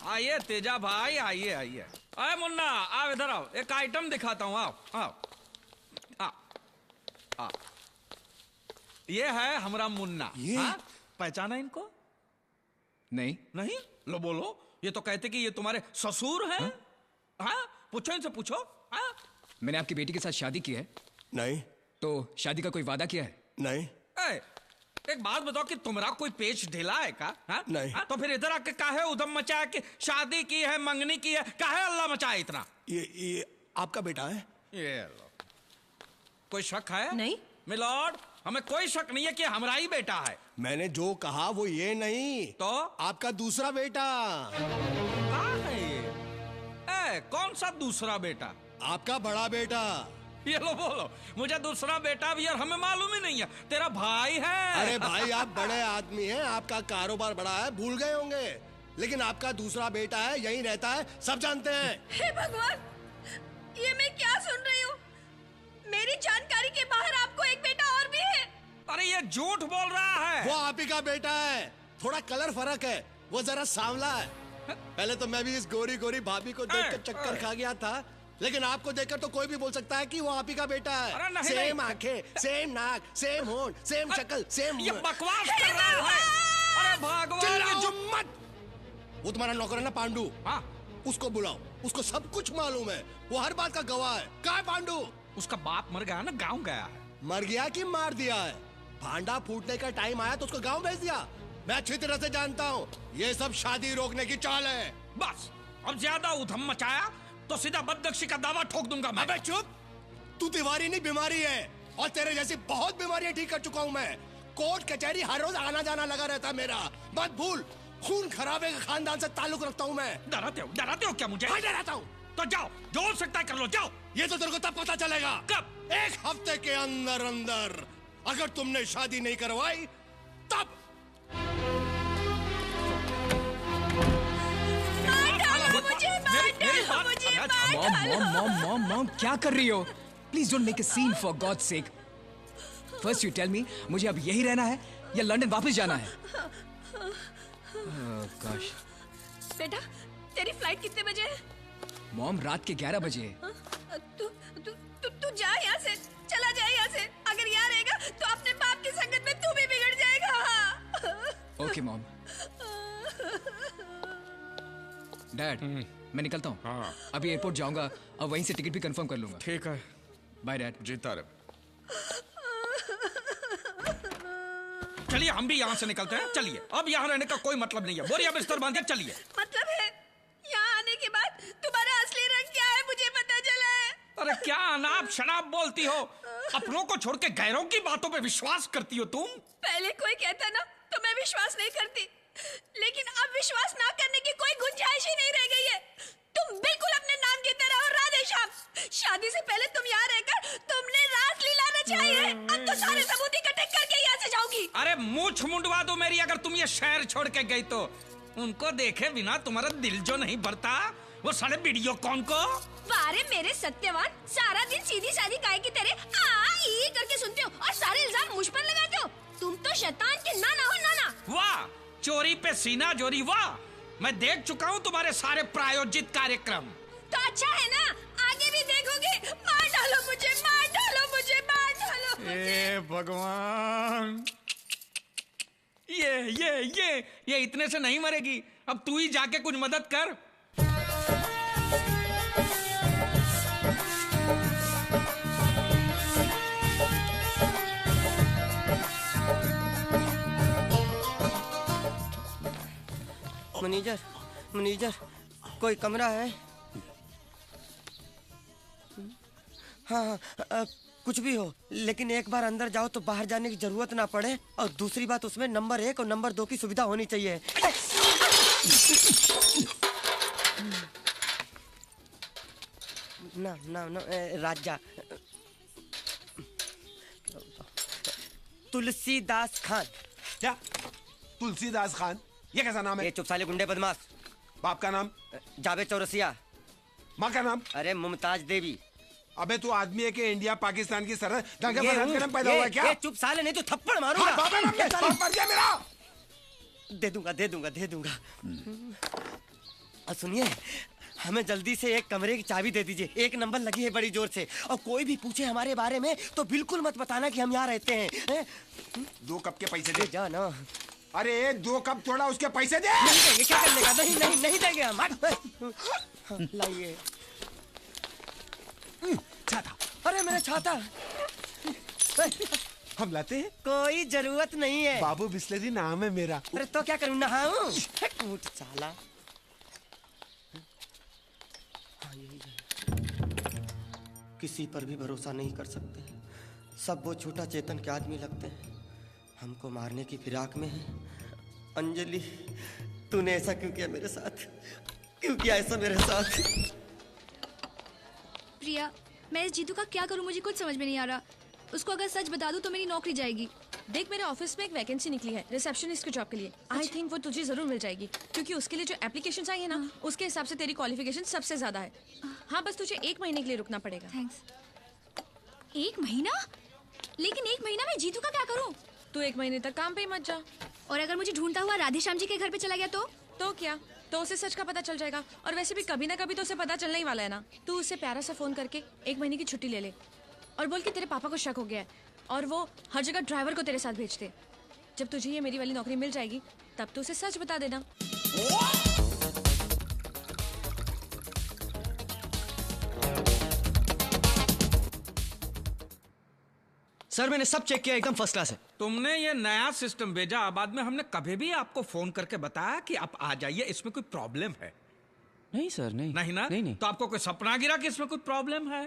आइए तेजा भाई, आइए आइए। अरे मुन्ना आओ, इधर आओ, एक आइटम दिखाता हूँ, आओ आओ आओ आओ। ये है हमारा मुन्ना। ये पहचाना इनको? नहीं। नहीं? लो बोलो, ये तो कहते कि ये तुम्हारे ससुर हैं। हाँ, पूछो इनसे, पूछो। हाँ? मैंने आपकी बेटी के साथ शादी की है। नहीं। तो शादी का कोई वादा किया है? नहीं। एक बात बताओ कि तुम्हारा कोई पेच ढीला है का? हा? नहीं। हा? तो फिर इधर आके काहे उधम मचाया कि शादी की है, मंगनी की है, काहे अल्लाह मचाया इतना? ये आपका बेटा है? ये लो। कोई शक है? नहीं। मिलॉर्ड, हमें कोई शक नहीं है कि हमारा ही बेटा है। मैंने जो कहा वो ये नहीं, तो आपका दूसरा बेटा। कहाँ है ये? कौन सा दूसरा बेटा? आपका बड़ा बेटा। ये लो बोलो, मुझे दूसरा बेटा भी और हमें मालूम ही नहीं है। तेरा भाई है। अरे भाई, आप बड़े आदमी हैं, आपका कारोबार बड़ा है, भूल गए होंगे। लेकिन आपका दूसरा बेटा है, यहीं रहता है, सब जानते हैं। हे भगवान, ये मैं क्या सुन रही हूँ? मेरी जानकारी के बाहर आपको एक बेटा और भी है। अरे ये झूठ बोल रहा है। वो आप ही का बेटा है, थोड़ा कलर फर्क है, वो जरा सांवला है। पहले तो मैं भी इस गोरी गोरी भाभी को देखकर चक्कर खा गया था, लेकिन आपको देखकर तो कोई भी बोल सकता है कि वो आप ही का बेटा है। सेम आंखें, सेम नाक, सेम होंठ, सेम शक्ल, सेम। ये बकवास कर रहा है। अरे भगवान, ये जो मत। वो तुम्हारा नौकर है ना पांडू, हाँ? उसको बुलाओ, उसको सब कुछ मालूम है, वो हर बात का गवाह है। कहाँ है पांडू? उसका बाप मर गया ना, गांव गया है। मर गया कि मार दिया है? भांडा फूटने का टाइम आया तो उसको गांव भेज दिया। मैं अच्छी तरह से जानता हूँ, ये सब शादी रोकने की चाल है। बस, अब ज्यादा उधम मचाया तो सीधा बदनक्षी का दावा ठोक दूंगा मैं। अबे चुप, तू दीवारी नहीं बीमारी है, और तेरे जैसी बहुत बीमारियां ठीक कर चुका हूँ मैं। कोर्ट कचहरी हर रोज आना जाना लगा रहता है मेरा। मत भूल, खून खराबे के खानदान से ताल्लुक रखता हूँ मैं। डराते हो क्या मुझे? हाँ, डराता हूँ। तो जाओ, जो हो सकता है कर लो, जाओ। ये तो तेरे को तब पता चलेगा। कब? एक हफ्ते के अंदर अंदर। अगर तुमने शादी नहीं करवाई तब। मॉम, क्या कर रही हो? Please don't make a scene for God sake. First you tell me, मुझे अब यही रहना है या लंदन वापस जाना है? gosh. बेटा, तेरी फ्लाइट कितने बजे है? मॉम, रात के 11 बजे। तू जा यहाँ से, चला जा यहाँ से। अगर यहाँ रहेगा तो अपने बाप की संगत में तू भी बिगड़ जाएगा। Okay mom. डैड, मैं निकलता हूँ। हाँ। अभी एयरपोर्ट जाऊंगा और वहीं से टिकट भी कंफर्म कर लूंगा। ठीक है। Bye dad. जीता रहे। चलिए हम भी यहाँ से निकलते हैं। चलिए, अब यहाँ रहने का कोई मतलब नहीं है। बोरिया बिस्तर बांध के चलिए। मतलब है यहाँ आने के बाद तुम्हारा असली रंग क्या है मुझे पता चला है। अरे क्या अनाप शनाप बोलती हो? अपनों को छोड़ के गैरों की बातों पे विश्वास करती हो तुम? पहले कोई कहता ना तो मैं विश्वास नहीं करती, लेकिन अब विश्वास ना करने की कोई गुंजाइश ही नहीं रह गई है। तुम बिल्कुल अपने नाम की तरह हो राधेश्याम। शादी से पहले तुम यहाँ रहकर तुमने रास लीला रचाई है। अब तो सारे सबूत इकट्ठे करके यहाँ से जाओगी। अरे मूछ मुंडवा दो मेरी, अगर तुम ये शहर छोड़ के गई तो। उनको देखे बिना तुम्हारा दिल जो नहीं भरता, वो साले वीडियो कौन को। वारे मेरे सत्यवान, सारा दिन सीधी सादी काय की तरह ई करके सुनते हो और सारे इल्जाम मुझ पर लगाते हो। तुम तो शैतान के नाना हो, नाना। वाह, चोरी पे सीना जोरी, वाह। मैं देख चुका हूँ तुम्हारे सारे प्रायोजित कार्यक्रम। तो अच्छा है ना, आगे भी देखोगे। मार डालो मुझे, मार डालो मुझे, मार डालो मुझे। भगवान, ये इतने से नहीं मरेगी। अब तू ही जाके कुछ मदद कर। मैनेजर, कोई कमरा है? हाँ, कुछ भी हो, लेकिन एक बार अंदर जाओ तो बाहर जाने की जरूरत ना पड़े। और दूसरी बात, उसमें नंबर 1 और नंबर 2 की सुविधा होनी चाहिए। ना राजा। तुलसीदास खान। क्या? तुलसीदास खान? ये कैसा नाम है? ये चुप साले गुंडे बदमाश। बाप का नाम? जावेद चौरसिया। माँ का नाम? अरे मुमताज देवी। अबे तू आदमी है कि इंडिया पाकिस्तान की सरहद दंगे फसाद के नाम पैदा हुआ है क्या? ये चुप साले, नहीं तो थप्पड़ मारूंगा। हाँ, बाबा नाम ले, बाप मर गया मेरा। दे दूंगा। और सुनिए, हमें जल्दी से एक कमरे की चाबी दे दीजिए। एक नंबर लगी है बड़ी जोर से, और कोई भी पूछे हमारे बारे में तो बिल्कुल मत बताना कि हम यहाँ रहते हैं। 2 कप के पैसे दे दे। जा ना। अरे 2 कप थोड़ा उसके पैसे दे। नहीं देंगे, क्या कर लेगा? नहीं नहीं नहीं देंगे हम। हट। लाइए। छाता। अरे मेरा छाता। हम लाते हैं। कोई जरूरत नहीं है। बाबू बिस्लरी नाम है मेरा। अरे तो क्या करूं, नहाऊं? कूट साला। किसी पर भी भरोसा नहीं कर सकते, सब वो छोटा चेतन के आदमी लगते हैं। हमको मारने की फिराक में है। अंजलि, तूने ऐसा क्यों किया मेरे साथ? क्यों किया ऐसा मेरे साथ? प्रिया, मैं इस जीतू का क्या करूं, मुझे कुछ समझ में नहीं आ रहा। उसको अगर सच बता दूं तो मेरी नौकरी जाएगी। देख, मेरे ऑफिस में एक वैकेंसी निकली है रिसेप्शनिस्ट के जॉब के लिए। आई थिंक वो तुझे जरूर मिल जाएगी, क्योंकि उसके लिए जो एप्लीकेशंस आई है ना, उसके हिसाब से तेरी क्वालिफिकेशन सबसे ज्यादा है। हाँ, बस तुझे 1 महीने के लिए रुकना पड़ेगा। थैंक्स। 1 महीना? लेकिन 1 महीना में जीतू का क्या करूं? तू 1 महीने तक काम पे ही मत जा। और अगर मुझे ढूंढता हुआ राधेश्याम जी के घर पे चला गया तो क्या? तो उसे सच का पता चल जाएगा। और वैसे भी कभी ना कभी तो उसे पता चलने ही वाला है ना। तू उससे प्यारा सा फोन करके 1 महीने की छुट्टी ले ले और बोल कि तेरे पापा को शक हो गया है और वो हर जगह ड्राइवर को तेरे साथ भेजते। जब तुझे ये मेरी वाली नौकरी मिल जाएगी तब तो उसे सच बता देना। सर मैंने सब चेक किया, एकदम फर्स्ट क्लास है। तुमने ये नया सिस्टम भेजा, बाद में हमने कभी भी आपको फोन करके बताया कि आप आ जाइए, इसमें कोई प्रॉब्लम है? नहीं सर, नहीं नहीं ना? नहीं नहीं। तो आपको कोई सपना गिरा कि इसमें कोई प्रॉब्लम है?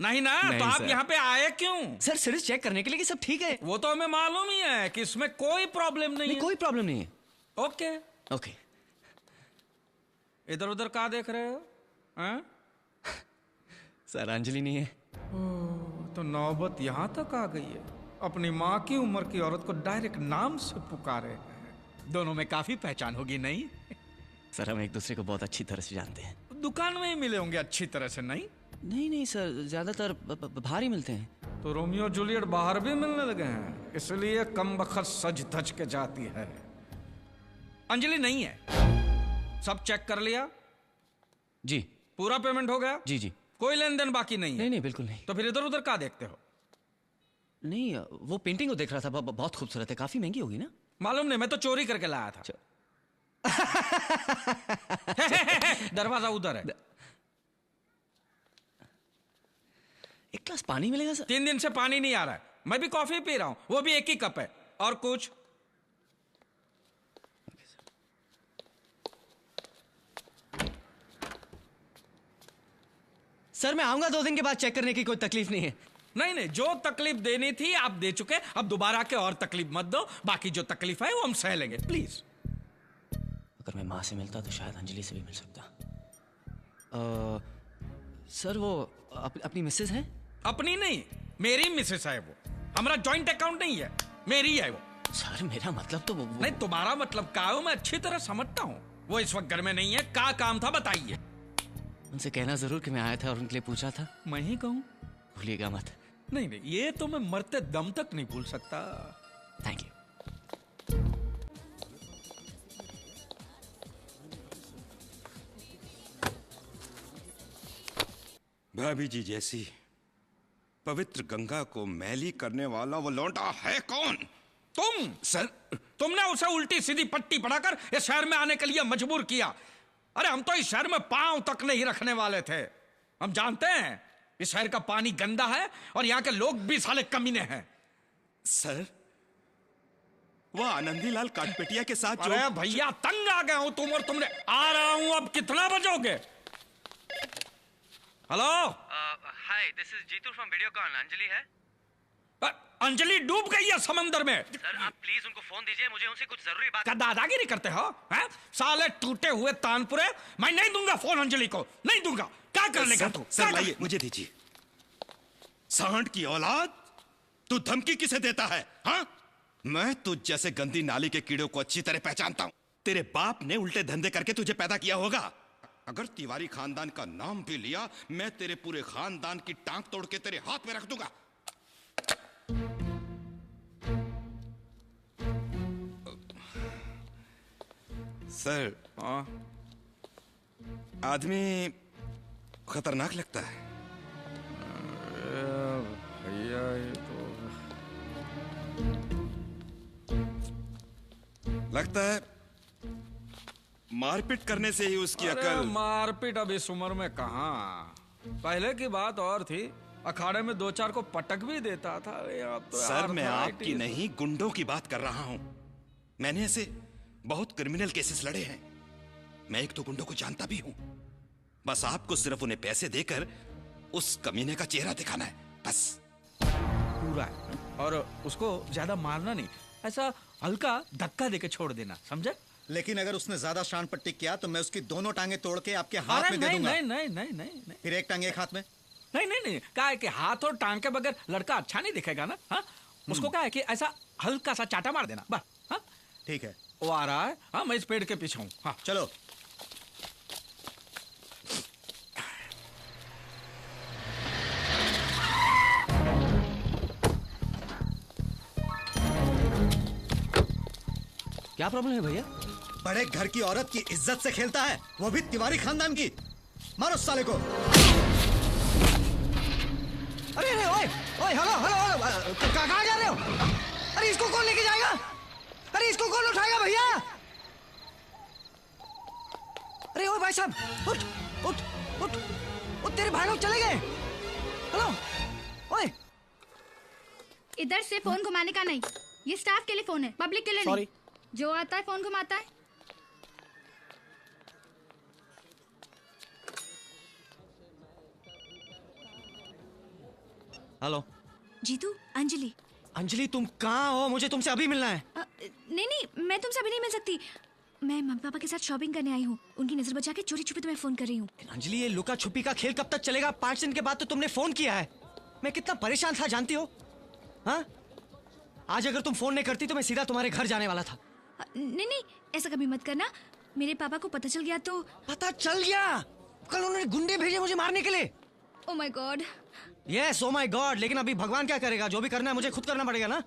नहीं ना? नहीं तो आप सर। यहाँ पे आए क्यों? सर सिर्फ चेक करने के लिए कि सब ठीक है। वो तो हमें मालूम ही है कि इसमें कोई प्रॉब्लम नहीं है। कोई प्रॉब्लम नहीं है। ओके। ओके। इधर उधर क्या देख रहे हो? हाँ? सर अंजलि नहीं है। तो नौबत यहाँ तक आ गई है। अपनी माँ की उम्र की औरत को डायरेक्ट नाम से पुकारे हैं। दोनों में काफी पहचान होगी नहीं? सर हम एक दूसरे को बहुत अच्छी तरह से जानते हैं। दुकान में ही मिले होंगे अच्छी तरह से, नहीं? नहीं सर, ज्यादातर बाहर ही मिलते हैं। तो रोमियो जूलियट बाहर भी मिलने लगे हैं, इसलिए कम बखत सज धज के जाती है। अंजलि नहीं है। सब चेक कर लिया? जी। पूरा पेमेंट हो गया? जी जी। कोई लेन देन बाकी नहीं है? नहीं बिल्कुल नहीं। तो फिर इधर उधर क्या देखते हो? नहीं, वो पेंटिंग को देख रहा था, बहुत खूबसूरत है। काफी महंगी होगी ना? मालूम नहीं, मैं तो चोरी करके लाया था। दरवाजा उधर है। एक ग्लास पानी मिलेगा सर? 3 दिन से पानी नहीं आ रहा है। मैं भी कॉफी पी रहा हूं, वो भी 1 ही कप है। और कुछ? सर मैं आऊंगा 2 दिन के बाद चेक करने की, कोई तकलीफ नहीं है। नहीं, जो तकलीफ देनी थी आप दे चुके। अब दोबारा के और तकलीफ मत दो। बाकी जो तकलीफ है वो हम सह लेंगे, प्लीज। अगर मैं माँ से मिलता तो शायद अंजलि से भी मिल सकता। सर वो अपनी मिसेज है? अपनी नहीं, मेरी मिसेस है वो। हमारा जॉइंट अकाउंट नहीं है, मेरी है वो। सर मेरा मतलब तो वो... नहीं, तुम्हारा मतलब क्या हो मैं अच्छी तरह समझता हूँ। वो इस वक्त घर में नहीं है। क्या काम था बताइए? उनसे कहना जरूर कि मैं आया था और उनके लिए पूछा था। मैं ही कहूँ? भूलिएगा मत। नहीं, ये तो मैं मरते दम तक नहीं भूल सकता। Thank you. भाभी जी जैसी पवित्र गंगा को मैली करने वाला वो लौंडा है कौन? तुम। सर, तुमने उसे उल्टी सीधी पट्टी पढ़ाकर इस शहर में आने के लिए मजबूर किया। अरे हम तो इस शहर में पांव तक नहीं रखने वाले थे। हम जानते हैं इस शहर का पानी गंदा है और यहाँ के लोग भी साले कमीने हैं। सर वह आनंदीलाल काटपेटिया के साथ अरे भैया तंग आ गया हूं तुम और तुमने। आ रहा हूं, अब कितना बजोगे? Hello. Hi, this is Jitu from Videocon. Anjali है? अंजलि डूब गई है समंदर में। सर आप प्लीज उनको फोन दीजिए, मुझे उनसे कुछ जरूरी बात। क्या दादागिरी करते हो? हैं? साले टूटे हुए तानपुरे। मैं नहीं दूंगा फोन अंजलि को, नहीं दूंगा। क्या कर लेगा तू? सर लाइए, मुझे दीजिए। सांड की औलाद, तू धमकी किसे देता है? हाँ, मैं तुझ जैसे गंदी नाली के कीड़ों को अच्छी तरह पहचानता हूं। तेरे बाप ने उल्टे धंधे करके तुझे पैदा किया होगा। अगर तिवारी खानदान का नाम भी लिया, मैं तेरे पूरे खानदान की टांग तोड़ के तेरे हाथ में रख दूंगा। सर, हाँ आदमी खतरनाक लगता है। भैया ये तो लगता है मारपीट करने से ही उसकी अरे अकल। मारपीट अब इस उम्र में कहाँ। पहले की बात और थी, अखाड़े में 2-4 को पटक भी देता था। अब तो सर, मैं आर्थराइटिस। आपकी नहीं गुंडों की बात कर रहा हूं। मैंने ऐसे बहुत क्रिमिनल केसेस लड़े हैं। मैं एक तो गुंडों को जानता भी हूं। बस आपको सिर्फ उन्हें पैसे देकर उस कमीने का चेहरा दिखाना है, बस। पूरा है। और उसको ज्यादा मारना नहीं, ऐसा हल्का धक्का देके छोड़ देना, समझे? लेकिन अगर उसने ज्यादा शान पट्टी किया तो मैं उसकी दोनों टांगे तोड़ के आपके हाथ अरे में दे नहीं दूंगा। नहीं नहीं नहीं नहीं नहीं फिर एक टांग एक हाथ में। नहीं नहीं नहीं, क्या है कि हाथ और टांग के बगैर लड़का अच्छा नहीं दिखेगा ना। हाँ, उसको क्या है कि ऐसा हल्का सा चाटा मार देना बस। हाँ ठीक है, वो आ रहा है। हाँ, मैं इस पेड़ के पीछे हूँ। हाँ चलो। क्या प्रॉब्लम है भैया? बड़े घर की औरत की इज्जत से खेलता है, वो भी तिवारी खानदान की। मारो उस साले को। अरे अरे ओए ओए, हेलो हेलो, कहाँ जा रहे हो? अरे इसको कौन लेके जाएगा? अरे इसको कौन उठाएगा भैया? अरे ओए भाई साहब, उठ उठ उठ उठ, तेरे भाई लोग चले गए। हेलो ओए, इधर से फोन घुमाने का नहीं, ये स्टाफ के लिए फोन है, पब्लिक के लिए नहीं। जो आता है फोन घुमाता है। हेलो जीतू, अंजलि। अंजलि, तुम कहाँ हो? मुझे तुमसे अभी मिलना है। नहीं नहीं, मैं तुमसे अभी नहीं मिल सकती। मैं मम्मी पापा के साथ शॉपिंग करने आई हूँ। उनकी नजर बचा के चोरी छुपे तुम्हें फोन कर रही हूँ। अंजलि, ये लुका छुपी का खेल कब तक चलेगा? 5 दिन के बाद तो तुमने फोन किया है। मैं कितना परेशान था जानती हो? हाँ, आज अगर तुम फोन नहीं करती तो मैं सीधा तुम्हारे घर जाने वाला था। नहीं नहीं, ऐसा कभी मत करना। मेरे पापा को पता चल गया तो। पता चल गया? कल उन्होंने गुंडे भेजे मुझे मारने के लिए। Oh my God. Yes, oh my God. लेकिन अभी भगवान क्या करेगा? जो भी करना है मुझे खुद करना पड़ेगा ना।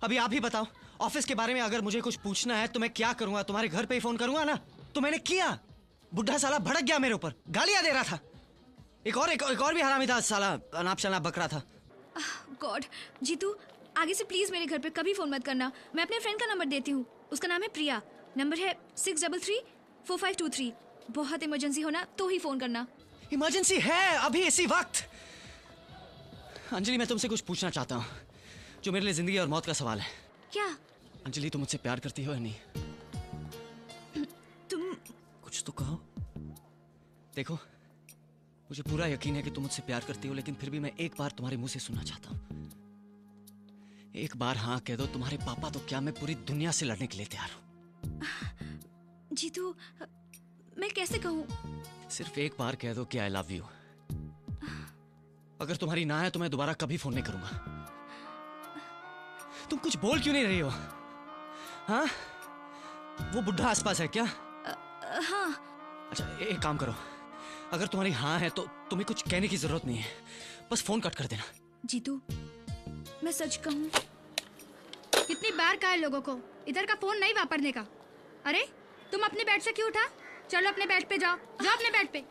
अभी आप ही बताओ, ऑफिस के बारे में अगर मुझे कुछ पूछना है तो मैं क्या करूंगा? तुम्हारे घर पे ही फोन करूंगा ना। तो मैंने किया। बुढ़ा साला भड़क गया मेरे ऊपर, गालियां दे रहा था। एक और भी हरामी था साला, अनाप शनाप बक रहा था। गॉड। जीतू, आगे से प्लीज मेरे घर पे कभी फोन मत करना। मैं अपने फ्रेंड का नंबर देती हूँ, उसका नाम है प्रिया। नंबर है 633-4523। बहुत इमरजेंसी होना तो ही फोन करना। इमरजेंसी है अभी इसी वक्त? अंजलि, मैं तुमसे कुछ पूछना चाहता हूँ जो मेरे लिए जिंदगी और मौत का सवाल है। क्या? अंजलि, तुम मुझसे प्यार करती हो या नहीं? तुम कुछ तो कहो। देखो, मुझे पूरा यकीन है कि तुम मुझसे प्यार करती हो, लेकिन फिर भी मैं एक बार तुम्हारे मुंह से सुनना चाहता हूँ। एक बार हाँ कह दो। तुम्हारे पापा तो क्या, मैं पूरी दुनिया से लड़ने के लिए तैयार हूँ। जीतू, मैं कैसे कहूँ? सिर्फ एक बार कह दो कि आई लव यू। अगर तुम्हारी ना है तो मैं दोबारा कभी फोन नहीं करूंगा। तुम कुछ बोल क्यों नहीं रही हो? हाँ, वो बुढ़ा आसपास है क्या? हाँ। अच्छा, एक काम करो, अगर तुम्हारी हाँ है तो तुम्हें कुछ कहने की जरूरत नहीं है, बस फोन कट कर देना। जीतू, मैं सच कहूँ, कितनी बार कहा है लोगों को इधर का फोन नहीं वापरने का। अरे तुम अपने बेड से क्यों उठा? चलो अपने बेड पे जाओ, जाओ अपने बेड पे।